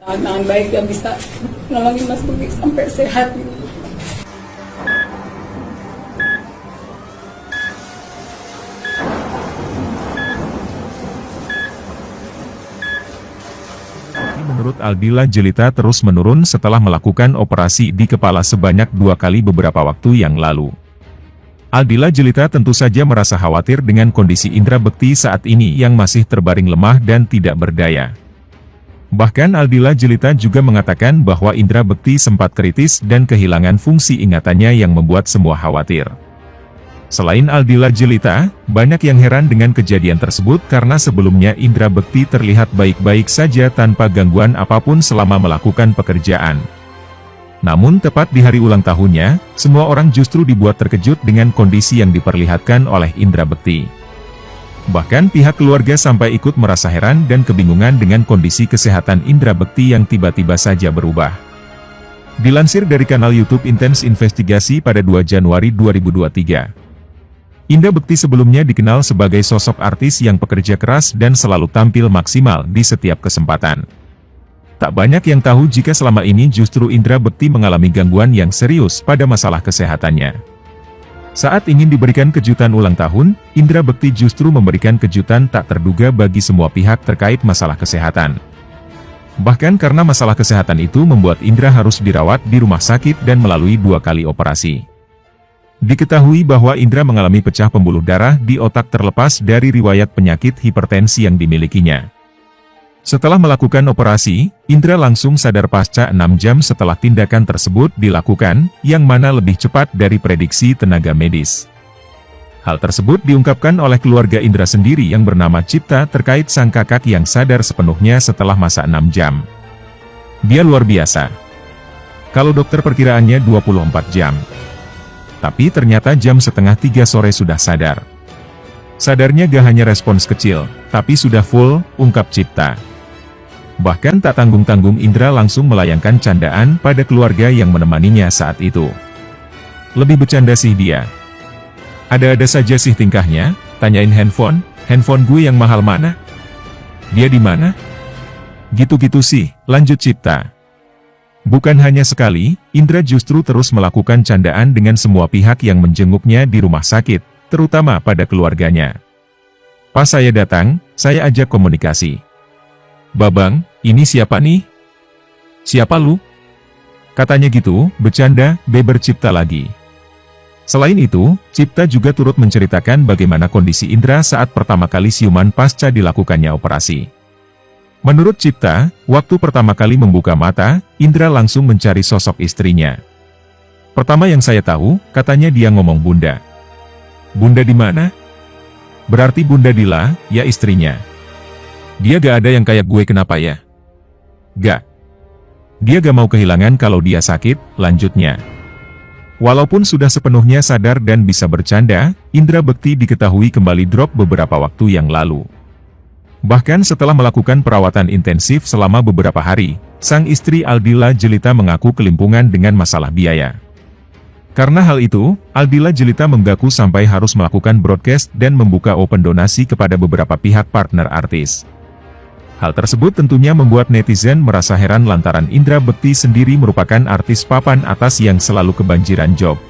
Tangan baik yang bisa nolongin Mas Bobi sampai sehat gitu. Menurut Aldila Jelita terus menurun setelah melakukan operasi di kepala sebanyak 2 kali beberapa waktu yang lalu. Aldila Jelita tentu saja merasa khawatir dengan kondisi Indra Bekti saat ini yang masih terbaring lemah dan tidak berdaya. Bahkan Aldila Jelita juga mengatakan bahwa Indra Bekti sempat kritis dan kehilangan fungsi ingatannya yang membuat semua khawatir. Selain Aldila Jelita, banyak yang heran dengan kejadian tersebut karena sebelumnya Indra Bekti terlihat baik-baik saja tanpa gangguan apapun selama melakukan pekerjaan. Namun tepat di hari ulang tahunnya, semua orang justru dibuat terkejut dengan kondisi yang diperlihatkan oleh Indra Bekti. Bahkan pihak keluarga sampai ikut merasa heran dan kebingungan dengan kondisi kesehatan Indra Bekti yang tiba-tiba saja berubah. Dilansir dari kanal YouTube Intens Investigasi pada 2 Januari 2023. Indra Bekti sebelumnya dikenal sebagai sosok artis yang pekerja keras dan selalu tampil maksimal di setiap kesempatan. Tak banyak yang tahu jika selama ini justru Indra Bekti mengalami gangguan yang serius pada masalah kesehatannya. Saat ingin diberikan kejutan ulang tahun, Indra Bekti justru memberikan kejutan tak terduga bagi semua pihak terkait masalah kesehatan. Bahkan karena masalah kesehatan itu membuat Indra harus dirawat di rumah sakit dan melalui 2 kali operasi. Diketahui bahwa Indra mengalami pecah pembuluh darah di otak terlepas dari riwayat penyakit hipertensi yang dimilikinya. Setelah melakukan operasi, Indra langsung sadar pasca 6 jam setelah tindakan tersebut dilakukan, yang mana lebih cepat dari prediksi tenaga medis. Hal tersebut diungkapkan oleh keluarga Indra sendiri yang bernama Cipta terkait sang kakak yang sadar sepenuhnya setelah masa 6 jam. Dia luar biasa. Kalau dokter perkiraannya 24 jam. Tapi ternyata jam setengah 3 sore sudah sadar. Sadarnya gak hanya respons kecil, tapi sudah full, ungkap Cipta. Bahkan tak tanggung-tanggung Indra langsung melayangkan candaan pada keluarga yang menemaninya saat itu. Lebih bercanda sih dia. Ada-ada saja sih tingkahnya, tanyain handphone gue yang mahal mana? Dia di mana? Gitu-gitu sih, lanjut Cipta. Bukan hanya sekali, Indra justru terus melakukan candaan dengan semua pihak yang menjenguknya di rumah sakit, terutama pada keluarganya. Pas saya datang, saya ajak komunikasi. Babang, ini siapa nih? Siapa lu? Katanya gitu, bercanda, beber Cipta lagi. Selain itu, Cipta juga turut menceritakan bagaimana kondisi Indra saat pertama kali siuman pasca dilakukannya operasi. Menurut Cipta, waktu pertama kali membuka mata, Indra langsung mencari sosok istrinya. Pertama yang saya tahu, katanya dia ngomong bunda. Bunda di mana? Berarti Bunda Dila, ya istrinya. Dia gak ada yang kayak gue kenapa ya? Gak. Dia gak mau kehilangan kalau dia sakit, lanjutnya. Walaupun sudah sepenuhnya sadar dan bisa bercanda, Indra Bekti diketahui kembali drop beberapa waktu yang lalu. Bahkan setelah melakukan perawatan intensif selama beberapa hari, sang istri Aldila Jelita mengaku kelimpungan dengan masalah biaya. Karena hal itu, Aldila Jelita mengaku sampai harus melakukan broadcast dan membuka open donasi kepada beberapa pihak partner artis. Hal tersebut tentunya membuat netizen merasa heran lantaran Indra Bekti sendiri merupakan artis papan atas yang selalu kebanjiran job.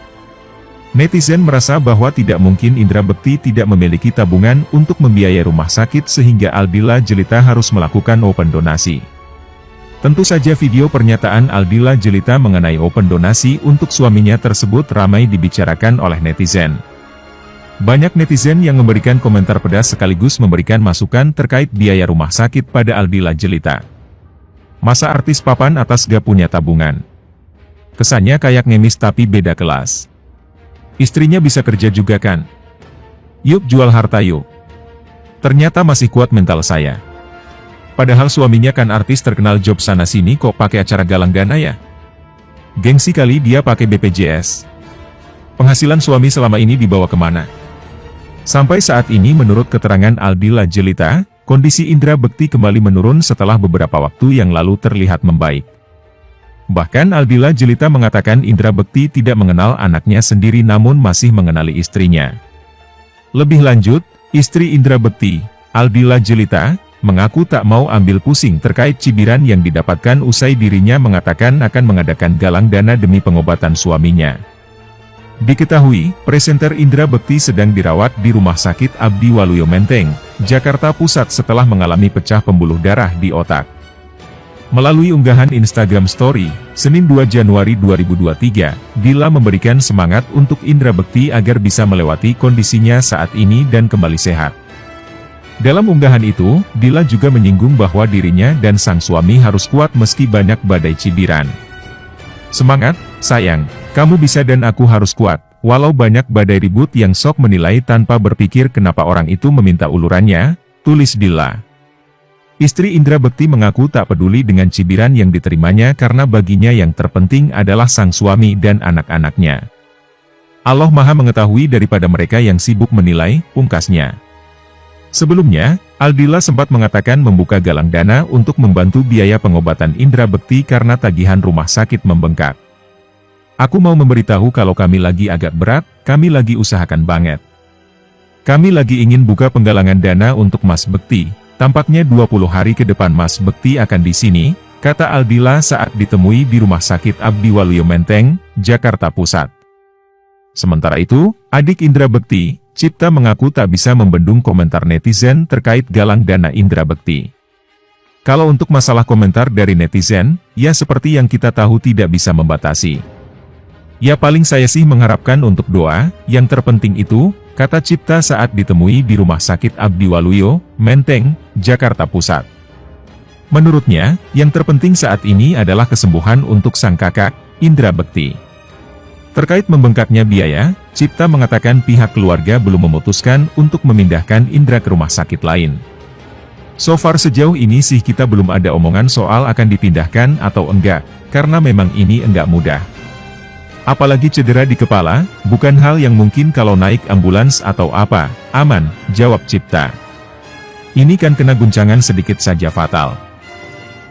Netizen merasa bahwa tidak mungkin Indra Bekti tidak memiliki tabungan untuk membiayai rumah sakit sehingga Aldila Jelita harus melakukan open donasi. Tentu saja video pernyataan Aldila Jelita mengenai open donasi untuk suaminya tersebut ramai dibicarakan oleh netizen. Banyak netizen yang memberikan komentar pedas sekaligus memberikan masukan terkait biaya rumah sakit pada Aldila Jelita. Masa artis papan atas gak punya tabungan? Kesannya kayak ngemis tapi beda kelas. Istrinya bisa kerja juga kan? Yuk jual harta yuk. Ternyata masih kuat mental saya. Padahal suaminya kan artis terkenal job sana-sini kok pakai acara galang dana ya? Gengsi kali dia pakai BPJS. Penghasilan suami selama ini dibawa kemana? Sampai saat ini menurut keterangan Aldila Jelita, kondisi Indra Bekti kembali menurun setelah beberapa waktu yang lalu terlihat membaik. Bahkan Aldila Jelita mengatakan Indra Bekti tidak mengenal anaknya sendiri namun masih mengenali istrinya. Lebih lanjut, istri Indra Bekti, Aldila Jelita, mengaku tak mau ambil pusing terkait cibiran yang didapatkan usai dirinya mengatakan akan mengadakan galang dana demi pengobatan suaminya. Diketahui, presenter Indra Bekti sedang dirawat di Rumah Sakit Abdi Waluyo Menteng, Jakarta Pusat setelah mengalami pecah pembuluh darah di otak. Melalui unggahan Instagram Story, Senin 2 Januari 2023, Dila memberikan semangat untuk Indra Bekti agar bisa melewati kondisinya saat ini dan kembali sehat. Dalam unggahan itu, Dila juga menyinggung bahwa dirinya dan sang suami harus kuat meski banyak badai cibiran. "Semangat, sayang, kamu bisa dan aku harus kuat, walau banyak badai ribut yang sok menilai tanpa berpikir kenapa orang itu meminta ulurannya," tulis Dila. Istri Indra Bekti mengaku tak peduli dengan cibiran yang diterimanya karena baginya yang terpenting adalah sang suami dan anak-anaknya. Allah Maha mengetahui daripada mereka yang sibuk menilai, pungkasnya. Sebelumnya, Aldila sempat mengatakan membuka galang dana untuk membantu biaya pengobatan Indra Bekti karena tagihan rumah sakit membengkak. "Aku mau memberitahu kalau kami lagi agak berat, kami lagi usahakan banget. Kami lagi ingin buka penggalangan dana untuk Mas Bekti. Tampaknya 20 hari ke depan Mas Bekti akan di sini," kata Aldila saat ditemui di Rumah Sakit Abdi Waluyo Menteng, Jakarta Pusat. Sementara itu, adik Indra Bekti, Cipta mengaku tak bisa membendung komentar netizen terkait galang dana Indra Bekti. "Kalau untuk masalah komentar dari netizen, ya seperti yang kita tahu tidak bisa membatasi. Ya paling saya sih mengharapkan untuk doa, yang terpenting itu," kata Cipta saat ditemui di Rumah Sakit Abdi Waluyo, Menteng, Jakarta Pusat. Menurutnya, yang terpenting saat ini adalah kesembuhan untuk sang kakak, Indra Bekti. Terkait membengkaknya biaya, Cipta mengatakan pihak keluarga belum memutuskan untuk memindahkan Indra ke rumah sakit lain. "So far sejauh ini sih kita belum ada omongan soal akan dipindahkan atau enggak, karena memang ini enggak mudah. Apalagi cedera di kepala, bukan hal yang mungkin kalau naik ambulans atau apa, aman," jawab Cipta. "Ini kan kena guncangan sedikit saja fatal.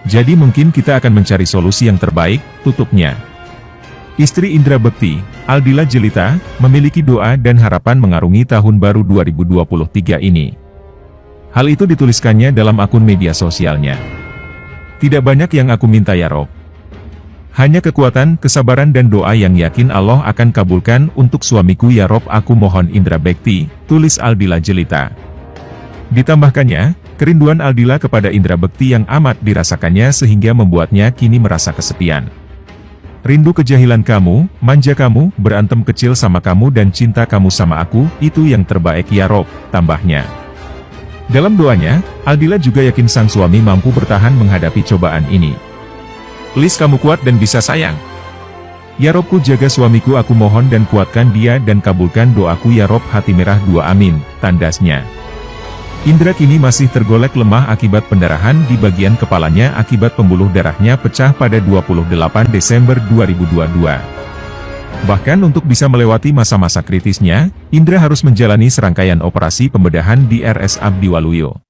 Jadi mungkin kita akan mencari solusi yang terbaik," tutupnya. Istri Indra Bekti, Aldila Jelita, memiliki doa dan harapan mengarungi tahun baru 2023 ini. Hal itu dituliskannya dalam akun media sosialnya. "Tidak banyak yang aku minta ya Rob. Hanya kekuatan, kesabaran dan doa yang yakin Allah akan kabulkan untuk suamiku ya Rob, aku mohon Indra Bekti," tulis Aldila Jelita. Ditambahkannya, kerinduan Aldila kepada Indra Bekti yang amat dirasakannya sehingga membuatnya kini merasa kesepian. "Rindu kejahilan kamu, manja kamu, berantem kecil sama kamu dan cinta kamu sama aku, itu yang terbaik ya Rob," tambahnya. Dalam doanya, Aldila juga yakin sang suami mampu bertahan menghadapi cobaan ini. "Please kamu kuat dan bisa sayang. Ya Robku jaga suamiku, aku mohon dan kuatkan dia dan kabulkan doaku ya Rob, hati merah 2 amin," tandasnya. Indra kini masih tergolek lemah akibat pendarahan di bagian kepalanya akibat pembuluh darahnya pecah pada 28 Desember 2022. Bahkan untuk bisa melewati masa-masa kritisnya, Indra harus menjalani serangkaian operasi pembedahan di RS Abdi Waluyo.